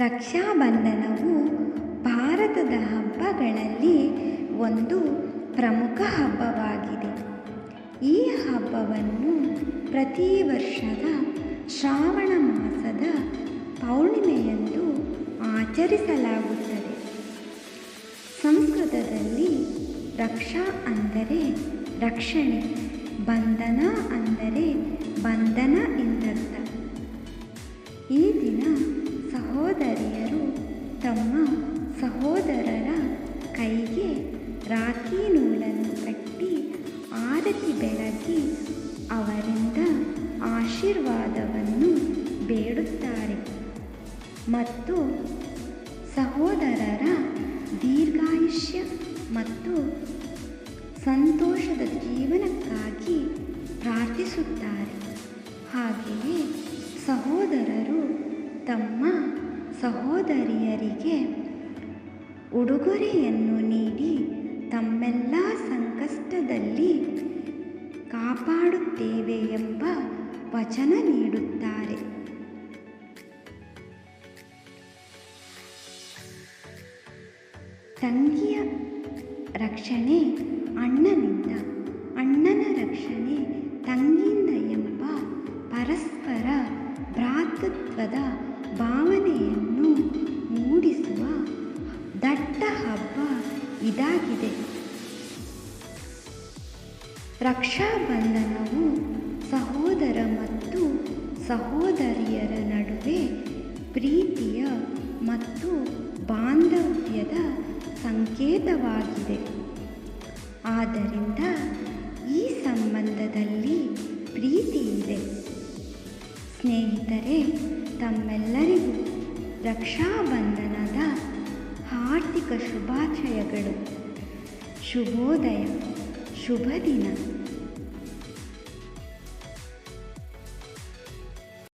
ರಕ್ಷಾಬಂಧನವು ಭಾರತದ ಹಬ್ಬಗಳಲ್ಲಿ ಒಂದು ಪ್ರಮುಖ ಹಬ್ಬವಾಗಿದೆ. ಈ ಹಬ್ಬವನ್ನು ಪ್ರತಿ ವರ್ಷದ ಶ್ರಾವಣ ಮಾಸದ ಪೌರ್ಣಿಮೆಯಂದು ಆಚರಿಸಲಾಗುತ್ತದೆ. ಸಂಸ್ಕೃತದಲ್ಲಿ ರಕ್ಷಾ ಅಂದರೆ ರಕ್ಷಣೆ, ಬಂಧನ ಅಂದರೆ ಬಂಧನ ಎಂದರ್ಥ. ಈ ದಿನ ಸಹೋದರಿಯರು ತಮ್ಮ ಸಹೋದರರ ಕೈಗೆ ರಾಖಿ ನೂಲನ್ನು ಕಟ್ಟಿ ಆರತಿ ಬೆಳಗಿ ಅವರಿಂದ ಆಶೀರ್ವಾದವನ್ನು ಬೇಡುತ್ತಾರೆ ಮತ್ತು ಸಹೋದರರ ದೀರ್ಘಾಯುಷ್ಯ ಮತ್ತು ಸಂತೋಷದ ಜೀವನಕ್ಕಾಗಿ ಪ್ರಾರ್ಥಿಸುತ್ತಾರೆ. ಹಾಗೆಯೇ ಸಹೋದರರು ತಮ್ಮ ಸಹೋದರಿಯರಿಗೆ ಉಡುಗೊರೆಯನ್ನು ನೀಡಿ ತಮ್ಮೆಲ್ಲ ಸಂಕಷ್ಟದಲ್ಲಿ ಕಾಪಾಡುತ್ತೇವೆ ಎಂಬ ವಚನ ನೀಡುತ್ತಾರೆ. ತಂಗಿಯ ರಕ್ಷಣೆ ಅಣ್ಣನಿಂದ, ಅಣ್ಣನ ರಕ್ಷಣೆ ತಂಗಿಯಿಂದ ಎಂಬ ಪರಸ್ಪರ ಭ್ರಾತೃತ್ವದ ಭಾವನೆಯನ್ನು ಮೂಡಿಸುವ ದಟ್ಟ ಹಬ್ಬ ಇದಾಗಿದೆ. ರಕ್ಷಾಬಂಧನವು ಸಹೋದರ ಮತ್ತು ಸಹೋದರಿಯರ ನಡುವೆ ಪ್ರೀತಿಯ ಮತ್ತು ಬಾಂಧವ್ಯದ ಸಂಕೇತವಾಗಿದೆ. ಆದ್ದರಿಂದ ಈ ಸಂಬಂಧದಲ್ಲಿ ಪ್ರೀತಿ ಇದೆ. ಸ್ನೇಹಿತರೆ, ತಮ್ಮೆಲ್ಲರಿಗೂ ರಕ್ಷಾಬಂಧನದ ಹಾರ್ದಿಕ ಶುಭಾಶಯಗಳು. ಶುಭೋದಯ, ಶುಭ ದಿನ.